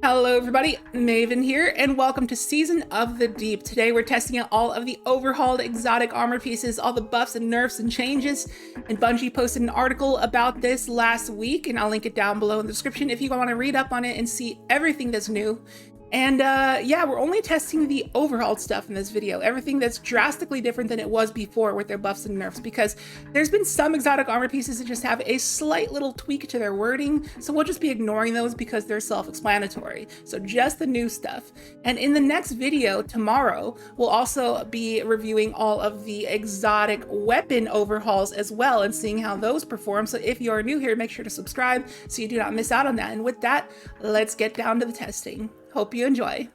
Hello everybody, Maven here, and welcome to Season of the Deep. Today we're testing out all of the Overhauled exotic armor pieces, all the buffs and nerfs and changes, and Bungie posted an article about this last week, and I'll link it down below in the description if you want to read up on it and see everything that's new. And yeah, we're only testing the Overhauled stuff in this video, everything that's drastically different than it was before with their buffs and nerfs, because there's been some exotic armor pieces that just have a slight little tweak to their wording, so we'll just be ignoring those because they're self-explanatory. So just the new stuff. And in the next video, tomorrow, we'll also be reviewing all of the exotic weapon overhauls as well and seeing how those perform. So if you're new here, make sure to subscribe so you do not miss out on that. And with that, let's get down to the testing. Hope you enjoy.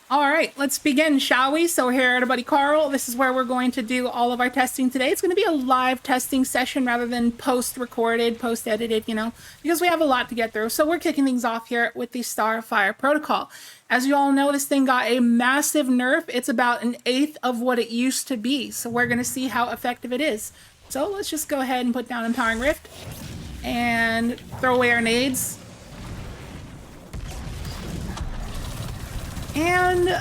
All right, let's begin, shall we? So here at Buddy Carl, this is where we're going to do all of our testing today. It's going to be a live testing session rather than post-recorded, post-edited, you know, because we have a lot to get through. So we're kicking things off here with the Starfire Protocol. As you all know, this thing got a massive nerf. It's about an eighth of what it used to be. So we're going to see how effective it is. So let's just go ahead and put down Empowering Rift and throw away our nades. And,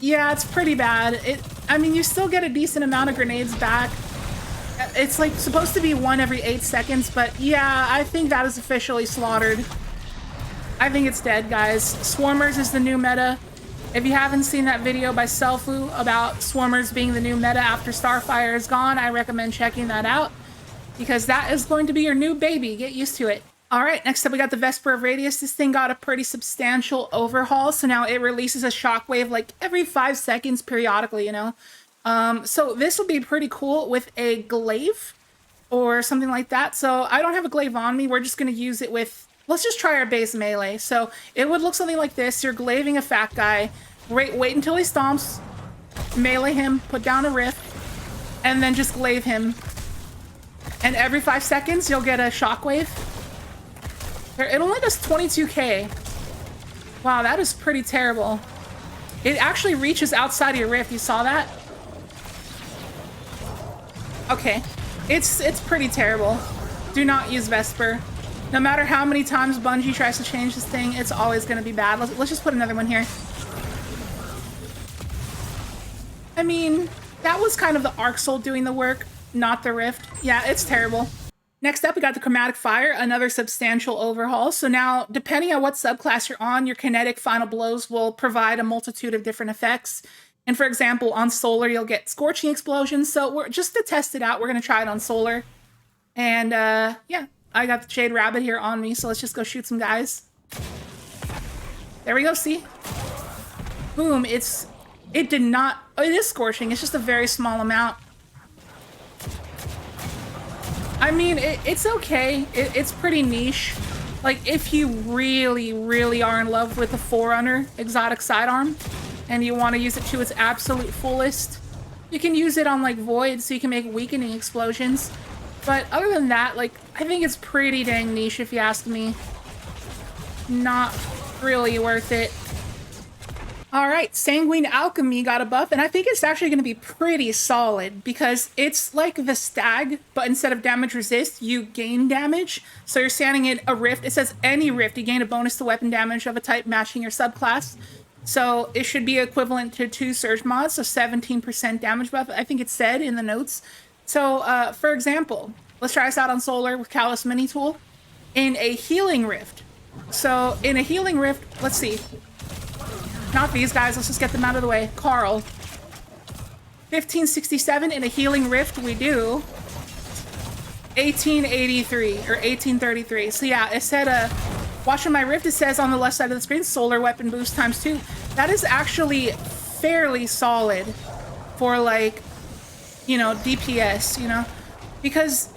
yeah, it's pretty bad. I mean, you still get a decent amount of grenades back. It's like supposed to be 1 every 8 seconds, but yeah, I think that is officially slaughtered. I think it's dead, guys. Swarmers is the new meta. If you haven't seen that video by Selfu about Swarmers being the new meta after Starfire is gone, I recommend checking that out because that is going to be your new baby. Get used to it. All right, next up we got the Vesper of Radius. This thing got a pretty substantial overhaul, so now it releases a shockwave like every 5 seconds periodically, you know? So this will be pretty cool with a glaive or something like that. So I don't have a glaive on me. We're just going to use it with, let's just try our base melee. So it would look something like this. You're glaving a fat guy. Wait until he stomps, melee him, put down a rift, and then just glaive him. And every 5 seconds, you'll get a shockwave. It only does 22k. Wow, that is pretty terrible. It actually reaches outside of your rift. You saw that? Okay. It's pretty terrible. Do not use Vesper. No matter how many times Bungie tries to change this thing, it's always going to be bad. Let's just put another one here. I mean, that was kind of the Arc Soul doing the work, not the rift. Yeah, it's terrible. Next up, we got the Chromatic Fire, another substantial overhaul. So now, depending on what subclass you're on, your kinetic final blows will provide a multitude of different effects. And for example, on Solar, you'll get Scorching Explosions. So we're just to test it out, we're going to try it on Solar. And yeah, I got the Jade Rabbit here on me, so let's just go shoot some guys. There we go, see? Boom, it is Scorching, it's just a very small amount. I mean, it's okay. It's pretty niche. Like, if you really, really are in love with the Forerunner exotic sidearm and you want to use it to its absolute fullest, you can use it on, like, Void so you can make weakening explosions. But other than that, like, I think it's pretty dang niche if you ask me. Not really worth it. All right, Sanguine Alchemy got a buff, and I think it's actually going to be pretty solid because it's like the Stag, but instead of damage resist, you gain damage. So you're standing in a rift. It says any rift, you gain a bonus to weapon damage of a type matching your subclass. So it should be equivalent to 2 Surge mods, so 17% damage buff, I think it said in the notes. So for example, let's try this out on Solar with Callous Mini Tool in a Healing Rift. So in a Healing Rift, let's see. Not these guys, let's just get them out of the way. Carl. 1567 in a Healing Rift, we do 1883 or 1833. So yeah, it said, watching my rift, it says on the left side of the screen, Solar Weapon Boost ×2. That is actually fairly solid for, like, you know, DPS, you know? Because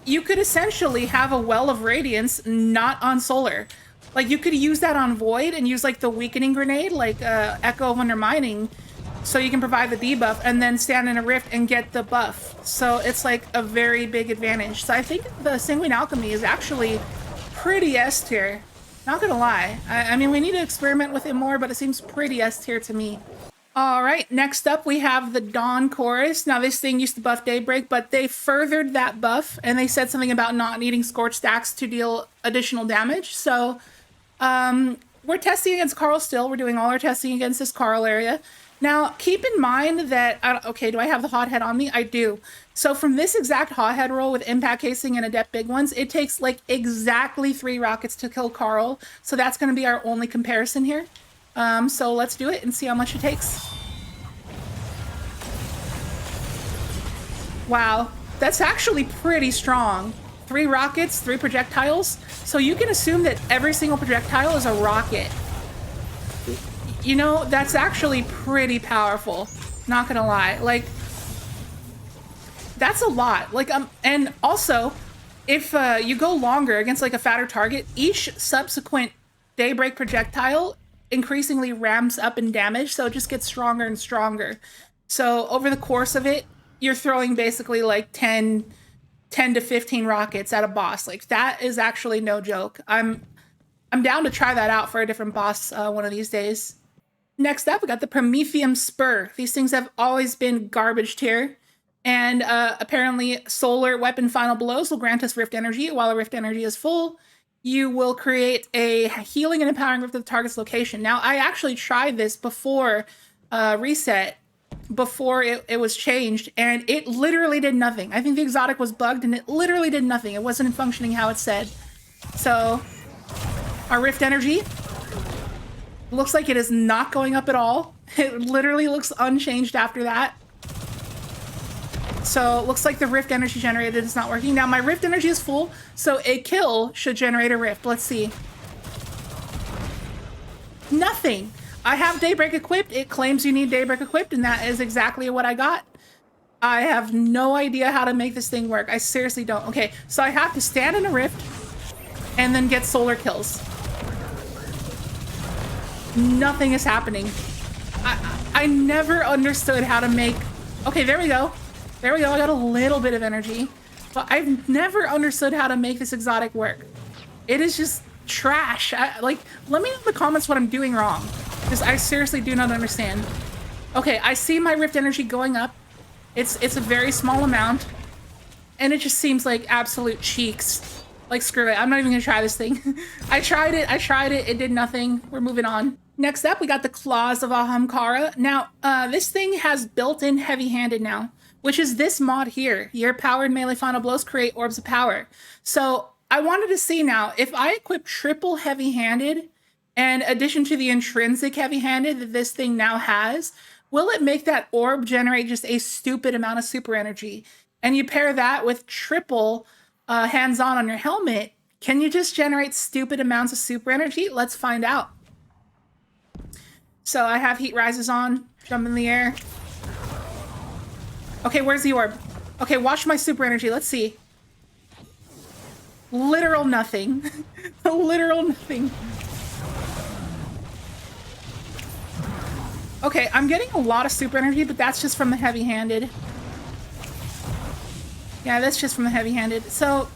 you could essentially have a Well of Radiance not on Solar. Like, you could use that on Void and use, like, the weakening grenade, like Echo of Undermining, so you can provide the debuff and then stand in a rift and get the buff. So it's, like, a very big advantage. So I think the Sanguine Alchemy is actually pretty S tier. Not gonna lie. I mean, we need to experiment with it more, but it seems pretty S tier to me. All right, next up we have the Dawn Chorus. Now this thing used to buff Daybreak, but they furthered that buff and they said something about not needing Scorch stacks to deal additional damage. So We're testing against Carl still. We're doing all our testing against this Carl area. Now, keep in mind that, okay, do I have the hothead on me? I do. So from this exact hothead roll with impact casing and adept big ones, it takes like exactly 3 rockets to kill Carl. So that's going to be our only comparison here. So let's do it and see how much it takes. Wow, that's actually pretty strong. 3 rockets, 3 projectiles. So you can assume that every single projectile is a rocket. You know, that's actually pretty powerful. Not gonna lie. Like, that's a lot. Like, and also, if you go longer against like a fatter target, each subsequent Daybreak projectile increasingly ramps up in damage, so it just gets stronger and stronger. So over the course of it, you're throwing basically like 10 to 15 rockets at a boss. Like, that is actually no joke. I'm down to try that out for a different boss one of these days. Next up, we got the Promethium Spur. These things have always been garbage tier. And apparently, solar weapon final blows will grant us Rift Energy. While the Rift Energy is full, you will create a healing and empowering rift of the target's location. Now, I actually tried this before reset, before it was changed, and it literally did nothing. I think the exotic was bugged, and it literally did nothing. It wasn't functioning how it said. So, our Rift Energy looks like it is not going up at all. It literally looks unchanged after that. So it looks like the Rift Energy generated is not working. Now my Rift Energy is full, so a kill should generate a Rift. Let's see. Nothing. I have Daybreak equipped. It claims you need Daybreak equipped, and that is exactly what I got. I have no idea how to make this thing work. I seriously don't. Okay, so I have to stand in a Rift and then get solar kills. Nothing is happening. I never understood how to make... Okay, there we go. There we go. I got a little bit of energy. But I've never understood how to make this exotic work. It is just trash. Like, let me know in the comments what I'm doing wrong. Because I seriously do not understand. Okay, I see my Rift Energy going up. It's a very small amount. And it just seems like absolute cheeks. Like, screw it. I'm not even going to try this thing. I tried it. It did nothing. We're moving on. Next up, we got the Claws of Ahamkara. Now, this thing has built-in heavy-handed now, which is this mod here. Your powered melee final blows create orbs of power. So I wanted to see now, if I equip triple heavy-handed, in addition to the intrinsic heavy-handed that this thing now has, will it make that orb generate just a stupid amount of super energy? And you pair that with triple hands-on on your helmet, can you just generate stupid amounts of super energy? Let's find out. So I have heat rises on, jump in the air. Okay, where's the orb? Okay, watch my super energy. Let's see. Literal nothing. Literal nothing. Okay, I'm getting a lot of super energy, but that's just from the heavy-handed. Yeah, that's just from the heavy-handed. So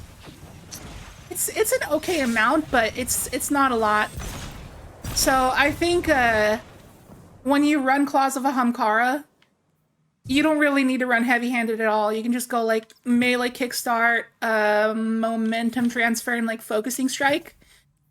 it's an okay amount, but it's not a lot. So I think when you run Claws of Ahamkara, you don't really need to run heavy-handed at all. You can just go like melee kickstart, momentum transfer, and like focusing strike.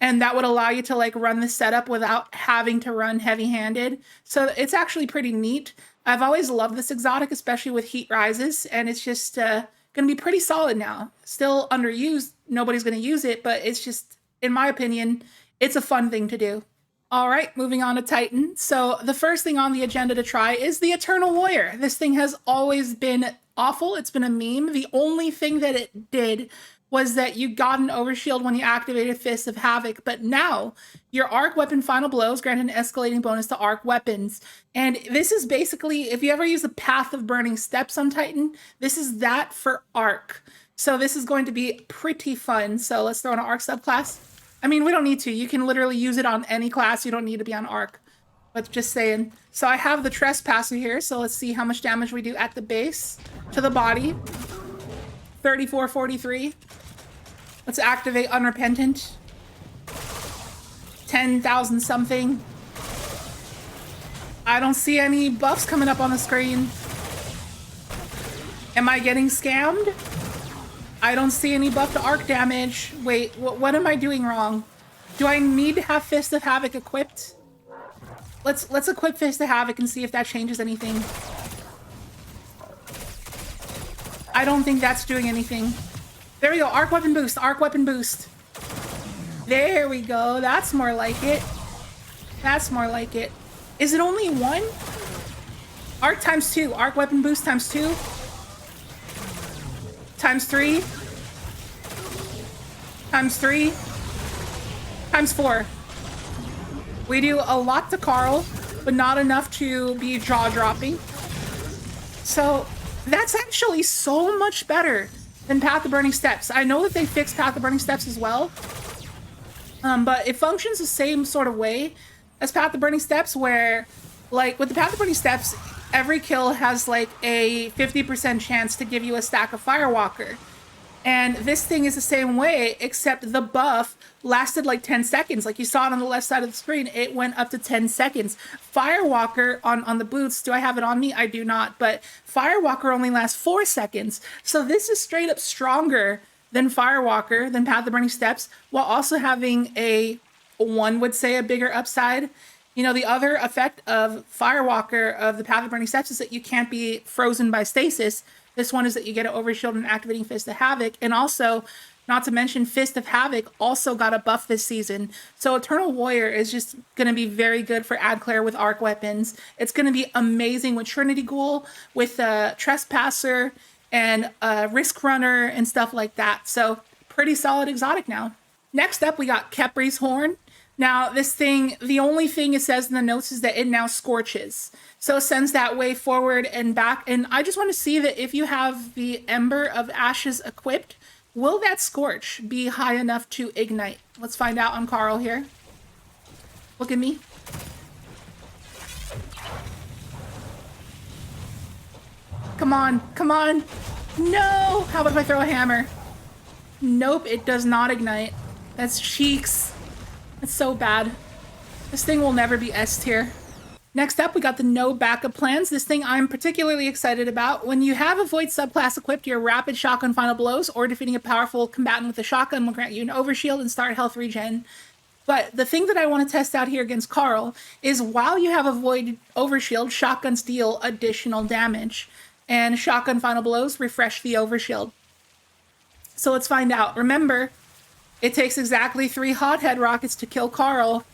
And that would allow you to like run the setup without having to run heavy-handed. So it's actually pretty neat. I've always loved this exotic, especially with heat rises, and it's just going to be pretty solid now. Still underused. Nobody's going to use it, but it's just, in my opinion, it's a fun thing to do. All right, moving on to Titan. So the first thing on the agenda to try is the Eternal Warrior. This thing has always been awful. It's been a meme. The only thing that it did was that you got an overshield when you activated Fist of Havoc, but now your arc weapon final blows grant an escalating bonus to arc weapons. And this is basically, if you ever use the Path of Burning Steps on Titan, this is that for arc. So this is going to be pretty fun. So let's throw in an arc subclass. I mean, we don't need to. You can literally use it on any class. You don't need to be on arc. But just saying. So I have the Trespasser here. So let's see how much damage we do at the base to the body. 3443. Let's activate Unrepentant. 10,000 something. I don't see any buffs coming up on the screen. Am I getting scammed? I don't see any buff to arc damage. Wait, what am I doing wrong? Do I need to have Fist of Havoc equipped? Let's equip Fist of Havoc and see if that changes anything. I don't think that's doing anything. There we go. Arc weapon boost. Arc weapon boost. There we go. That's more like it. That's more like it. Is it only one? Arc times 2. Arc weapon boost times 2. Times 3. Times 3. Times 4. We do a lot to Carl, but not enough to be jaw-dropping. So that's actually so much better than Path of Burning Steps. I know that they fixed Path of Burning Steps as well, but it functions the same sort of way as Path of Burning Steps, where, like, with the Path of Burning Steps, every kill has, like, a 50% chance to give you a stack of Firewalker. And this thing is the same way, except the buff lasted like 10 seconds. Like you saw it on the left side of the screen, it went up to 10 seconds. Firewalker on the boots, do I have it on me? I do not, but Firewalker only lasts 4 seconds. So this is straight up stronger than Firewalker, than Path of Burning Steps, while also having one would say a bigger upside. You know, the other effect of Firewalker of the Path of Burning Steps is that you can't be frozen by stasis. This one is that you get an Overshield and activating Fist of Havoc. And also, not to mention, Fist of Havoc also got a buff this season. So Eternal Warrior is just going to be very good for Adclair with arc weapons. It's going to be amazing with Trinity Ghoul, with Trespasser, and Risk Runner, and stuff like that. So pretty solid exotic now. Next up, we got Kepri's Horn. Now, this thing, the only thing it says in the notes is that it now scorches. So it sends that way forward and back. And I just want to see that if you have the Ember of Ashes equipped, will that scorch be high enough to ignite? Let's find out on Carl here. Look at me. Come on, come on. No! How about if I throw a hammer? Nope, it does not ignite. That's cheeks. It's so bad. This thing will never be S tier. Next up, we got the no backup plans. This thing I'm particularly excited about. When you have a Void subclass equipped, your rapid shotgun final blows or defeating a powerful combatant with a shotgun will grant you an overshield and start health regen. But the thing that I want to test out here against Carl is while you have a Void overshield, shotguns deal additional damage. And shotgun final blows refresh the overshield. So let's find out. Remember, it takes exactly 3 hothead rockets to kill Carl.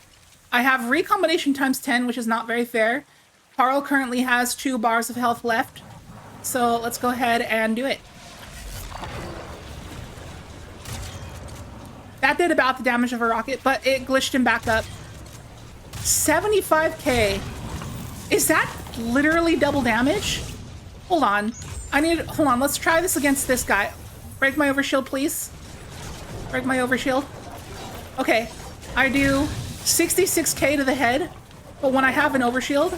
I have recombination times 10, which is not very fair. Carl currently has 2 bars of health left. So let's go ahead and do it. That did about the damage of a rocket, but it glitched him back up. 75k. Is that literally double damage? Hold on. Hold on, let's try this against this guy. Break my overshield, please. Break my overshield. Okay, I do 66k to the head, but when I have an overshield,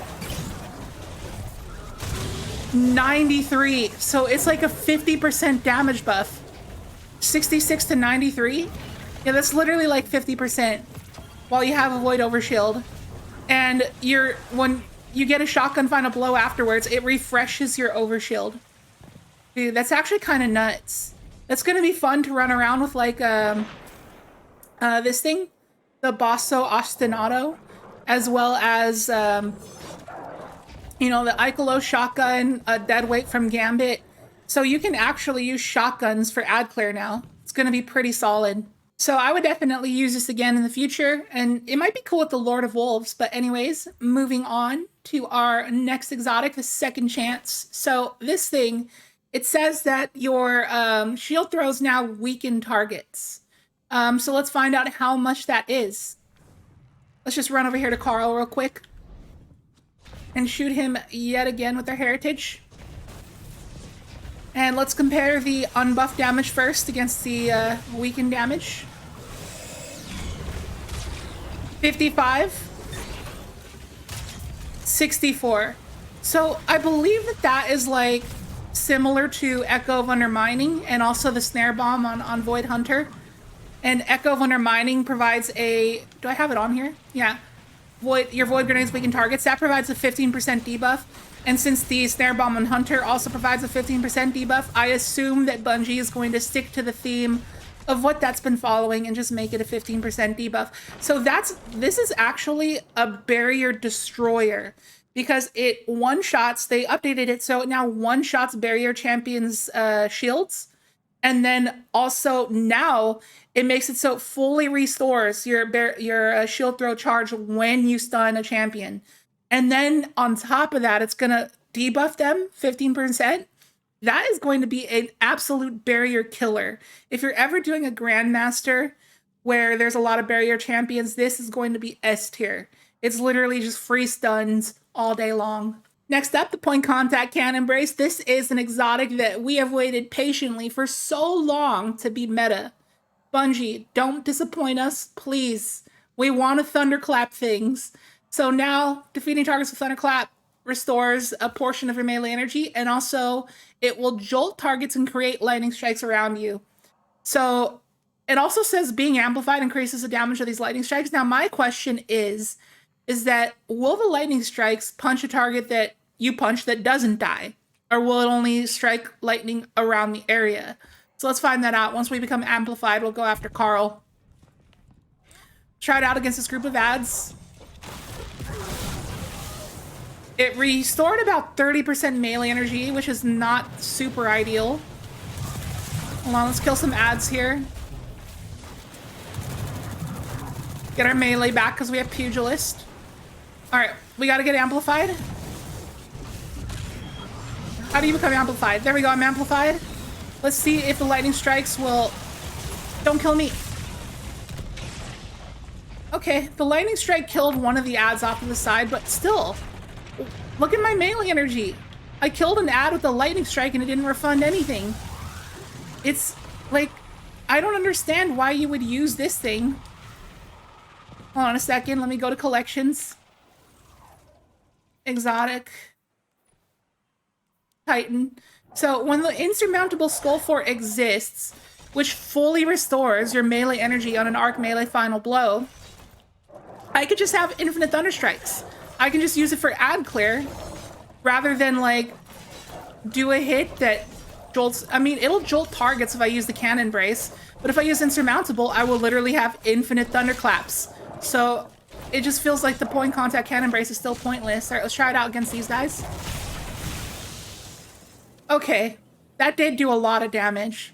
93. So it's like a 50% damage buff. 66 to 93. Yeah, that's literally like 50% while you have a Void overshield. And when you get a shotgun final blow afterwards, it refreshes your overshield. Dude, that's actually kind of nuts. That's going to be fun to run around with, like, this thing, the Basso Ostinato, as well as, you know, the Icolo shotgun, Deadweight from Gambit. So you can actually use shotguns for Adclair now. It's going to be pretty solid. So I would definitely use this again in the future, and it might be cool with the Lord of Wolves. But anyways, moving on to our next exotic, the Second Chance. So this thing, it says that your shield throws now weaken targets. So let's find out how much that is. Let's just run over here to Carl real quick and shoot him yet again with our heritage. And let's compare the unbuffed damage first against the weakened damage. 55. 64. So I believe that is like similar to Echo of Undermining and also the Snare Bomb on Void Hunter. And Echo of Undermining provides a... Do I have it on here? Yeah. Your Void Grenades weaken targets. That provides a 15% debuff. And since the Snare Bomb on Hunter also provides a 15% debuff, I assume that Bungie is going to stick to the theme of what that's been following and just make it a 15% debuff. So this is actually a barrier destroyer because it one-shots, they updated it so it now one-shots barrier champions shields. And then also now it makes it so it fully restores your shield throw charge when you stun a champion. And then on top of that, it's gonna debuff them 15%. That is going to be an absolute barrier killer. If you're ever doing a Grandmaster where there's a lot of barrier champions, this is going to be S tier. It's literally just free stuns all day long. Next up, the Point Contact Cannon Brace. This is an exotic that we have waited patiently for so long to be meta. Bungie, don't disappoint us, please. We want to thunderclap things. So now, defeating targets with thunderclap restores a portion of your melee energy, and also it will jolt targets and create lightning strikes around you. So it also says being amplified increases the damage of these lightning strikes. Now my question is that will the lightning strikes punch a target that you punch that doesn't die? Or will it only strike lightning around the area? So let's find that out. Once we become amplified, we'll go after Carl. Try it out against this group of ads. It restored about 30% melee energy, which is not super ideal. Hold on, let's kill some ads here. Get our melee back because we have Pugilist. All right, we gotta get amplified. How do you become amplified? There we go, I'm amplified. Let's see if the lightning strikes will... Don't kill me. Okay, the lightning strike killed one of the ads off to the side, but still... Look at my melee energy. I killed an ad with a lightning strike and it didn't refund anything. It's like, I don't understand why you would use this thing. Hold on a second, let me go to collections. Exotic. Titan. So when the insurmountable Skull Fort exists, which fully restores your melee energy on an arc melee final blow, I could just have infinite thunder strikes. I can just use it for ad clear rather than like do a hit that jolts. I mean, it'll jolt targets if I use the cannon brace, but if I use insurmountable, I will literally have infinite thunderclaps. So it just feels like the point contact cannon brace is still pointless. All right, let's try it out against these guys. Okay, that did do a lot of damage.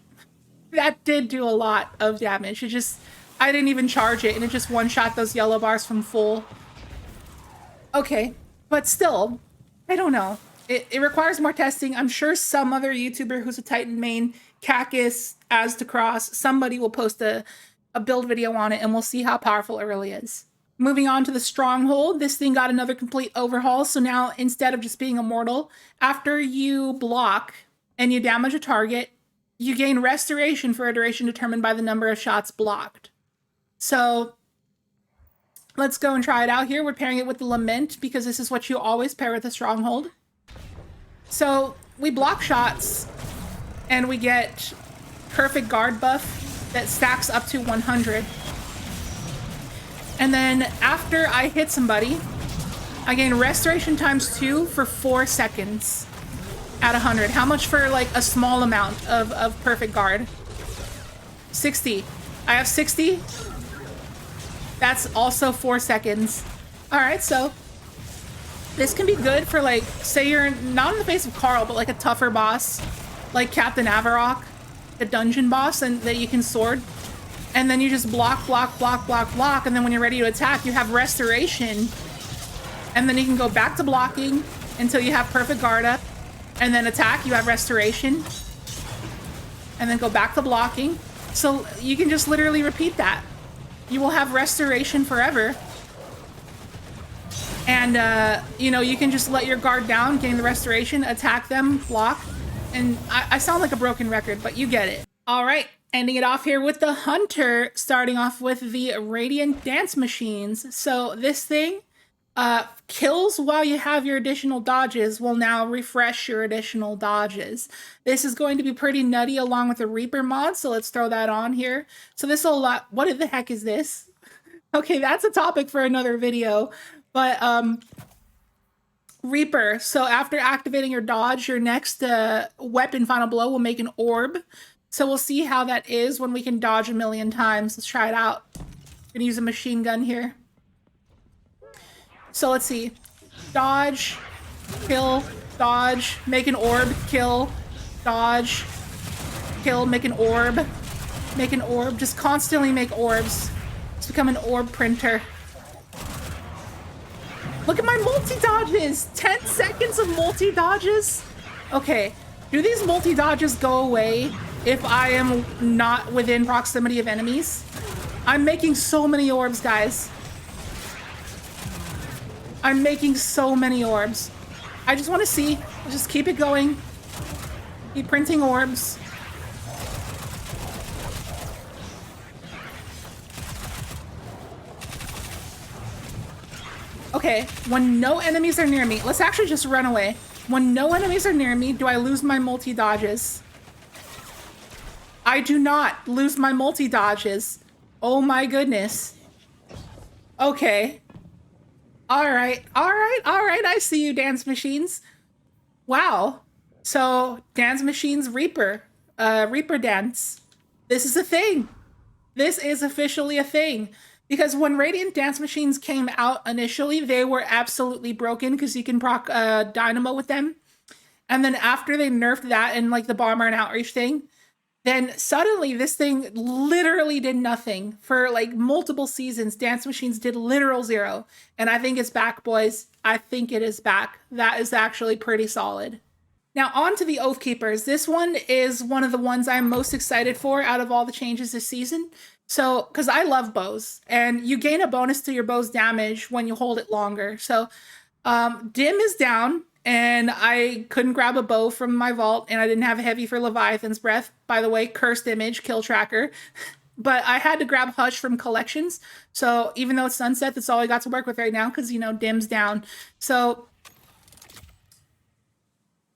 That did do a lot of damage. It just, I didn't even charge it and it just one-shot those yellow bars from full. Okay, but still, I don't know. It requires more testing. I'm sure some other YouTuber who's a Titan main, Cacus, As2Cross, somebody will post a build video on it and we'll see how powerful it really is. Moving on to the Stronghold, this thing got another complete overhaul. So now instead of just being immortal, after you block and you damage a target, you gain restoration for a duration determined by the number of shots blocked. So let's go and try it out here. We're pairing it with the Lament because this is what you always pair with a Stronghold. So we block shots and we get perfect guard buff that stacks up to 100. And then after I hit somebody, I gain restoration times 2 for 4 seconds at 100. How much for like a small amount of perfect guard? 60. I have 60. That's also 4 seconds. All right, so this can be good for like, say you're not in the face of Carl, but like a tougher boss, like Captain Avarok, the dungeon boss, and that you can sword. And then you just block, block, block, block, block. And then when you're ready to attack, you have restoration. And then you can go back to blocking until you have perfect guard up. And then attack, you have restoration. And then go back to blocking. So you can just literally repeat that. You will have restoration forever. And, you know, you can just let your guard down, gain the restoration, attack them, block. And I sound like a broken record, but you get it. All right. Ending it off here with the Hunter, starting off with the Radiant Dance Machines. So this thing kills while you have your additional dodges, will now refresh your additional dodges. This is going to be pretty nutty along with the Reaper mod, so let's throw that on here. So this will what the heck is this? Okay, that's a topic for another video, but Reaper. So after activating your dodge, your next weapon final blow will make an orb. So we'll see how that is when we can dodge a million times. Let's try it out. I'm gonna use a machine gun here. So let's see. Dodge, kill, dodge, make an orb, kill, dodge, kill, make an orb, make an orb. Just constantly make orbs. Let's become an orb printer. Look at my multi-dodges! 10 seconds of multi-dodges? Okay, do these multi-dodges go away if I am not within proximity of enemies? I'm making so many orbs, guys. I'm making so many orbs. I just want to see. Just keep it going. Keep printing orbs. Okay, when no enemies are near me, let's actually just run away. When no enemies are near me, do I lose my multi-dodges? I do not lose my multi-dodges. Oh my goodness. Okay. All right, I see you, dance machines. Wow. So, dance machines, Reaper dance. This is a thing. This is officially a thing. Because when Radiant Dance Machines came out initially, they were absolutely broken because you can proc Dynamo with them. And then after they nerfed that and like the Bomber and Outreach thing, then suddenly this thing literally did nothing. For like multiple seasons, Dance Machines did literal zero. And I think it's back, boys. I think it is back. That is actually pretty solid. Now on to the Oathkeepers. This one is one of the ones I'm most excited for out of all the changes this season. So, because I love bows, and you gain a bonus to your bow's damage when you hold it longer. So, Dim is down, and I couldn't grab a bow from my vault, and I didn't have a heavy for Leviathan's Breath. By the way, cursed image, kill tracker. But I had to grab Hush from collections. So, even though it's sunset, that's all I got to work with right now, because, you know, Dim's down. So,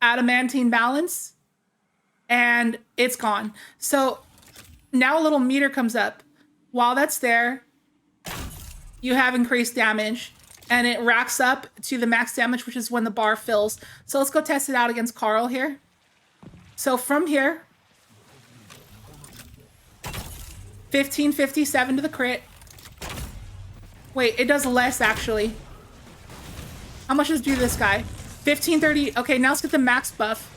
Adamantine Balance, and it's gone. So, now a little meter comes up. While that's there, you have increased damage, and it racks up to the max damage, which is when the bar fills. So let's go test it out against Carl here. So from here, 1557 to the crit. Wait, it does less actually. How much does do this guy? 1530. Okay, now let's get the max buff.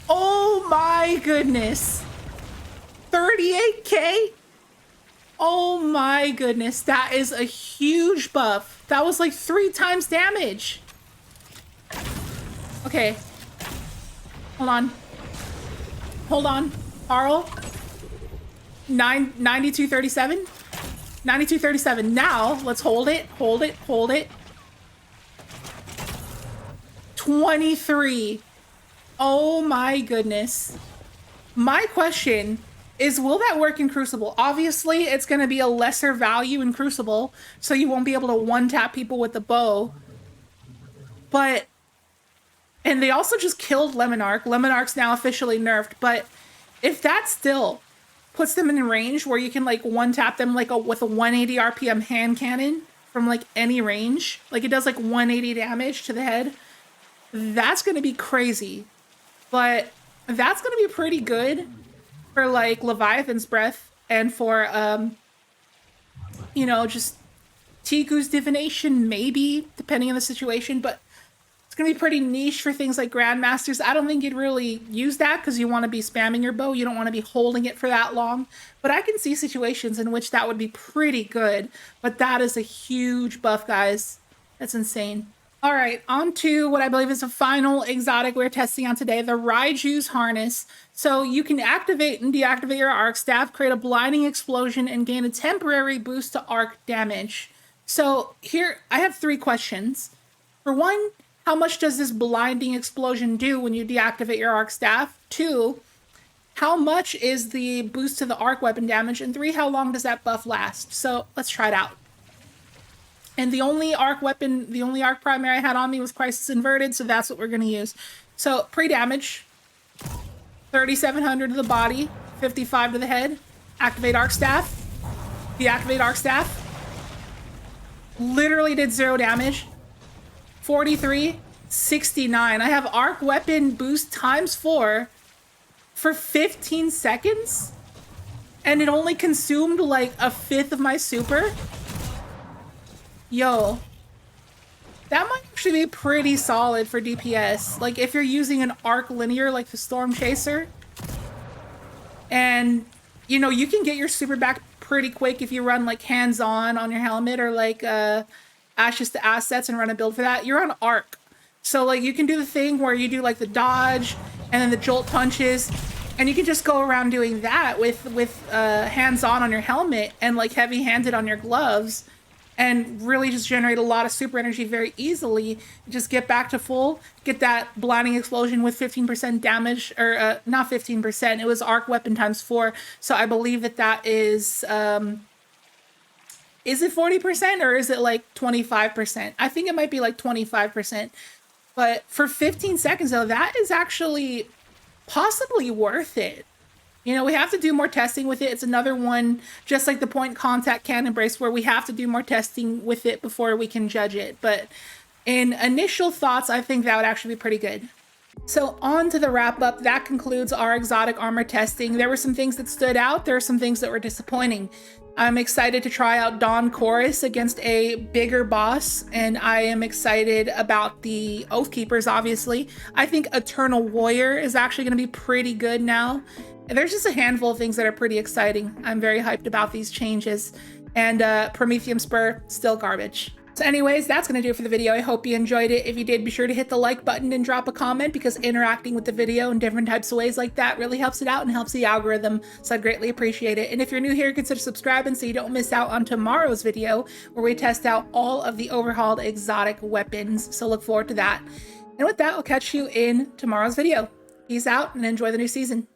Oh my goodness. 38k? Oh my goodness. That is a huge buff. That was like 3 times damage. Okay. Hold on. Hold on. Carl. 9237? 9237. Now, let's hold it. Hold it. Hold it. 23. Oh my goodness. My question is, will that work in Crucible? Obviously, it's going to be a lesser value in Crucible, so you won't be able to one-tap people with the bow. But, and they also just killed Lemonarch. Lemonarch's now officially nerfed, but if that still puts them in range where you can like one-tap them like with a 180 RPM hand cannon from like any range, like it does like 180 damage to the head, that's going to be crazy. But that's going to be pretty good for like Leviathan's Breath and for, you know, just Tiku's Divination, maybe, depending on the situation. But it's going to be pretty niche for things like Grandmasters. I don't think you'd really use that because you want to be spamming your bow. You don't want to be holding it for that long. But I can see situations in which that would be pretty good. But that is a huge buff, guys. That's insane. All right, on to what I believe is the final exotic we're testing on today, the Raiju's Harness. So you can activate and deactivate your arc staff, create a blinding explosion, and gain a temporary boost to arc damage. So here, I have 3 questions. For one, how much does this blinding explosion do when you deactivate your arc staff? 2, how much is the boost to the arc weapon damage? And 3, how long does that buff last? So let's try it out. And the only arc weapon, the only arc primary I had on me was Crisis Inverted, so that's what we're going to use. So, pre-damage, 3,700 to the body, 55 to the head, activate arc staff, deactivate arc staff, literally did 0 damage, 43, 69. I have arc weapon boost times 4 for 15 seconds, and it only consumed like a fifth of my super. Yo, that might actually be pretty solid for DPS. Like if you're using an arc linear like the Storm Chaser, and you know, you can get your super back pretty quick if you run like hands-on on your helmet, or like Ashes to Assets and run a build for that. You're on arc. So like you can do the thing where you do like the dodge and then the jolt punches, and you can just go around doing that with hands-on on your helmet and like heavy-handed on your gloves, and really just generate a lot of super energy very easily. Just get back to full, get that blinding explosion with 15% damage, or not 15%, it was arc weapon times 4. So I believe that is it 40% or is it like 25%? I think it might be like 25%. But for 15 seconds though, that is actually possibly worth it. You know, we have to do more testing with it. It's another one, just like the point contact cannon brace, where we have to do more testing with it before we can judge it. But in initial thoughts, I think that would actually be pretty good. So on to the wrap up. That concludes our exotic armor testing. There were some things that stood out. There are some things that were disappointing. I'm excited to try out Dawn Chorus against a bigger boss, and I am excited about the Oathkeepers, obviously. I think Eternal Warrior is actually going to be pretty good now. There's just a handful of things that are pretty exciting. I'm very hyped about these changes. And Promethium Spur, still garbage. So anyways, that's going to do it for the video. I hope you enjoyed it. If you did, be sure to hit the like button and drop a comment, because interacting with the video in different types of ways like that really helps it out and helps the algorithm. So I'd greatly appreciate it. And if you're new here, consider subscribing so you don't miss out on tomorrow's video, where we test out all of the overhauled exotic weapons. So look forward to that. And with that, I'll catch you in tomorrow's video. Peace out and enjoy the new season.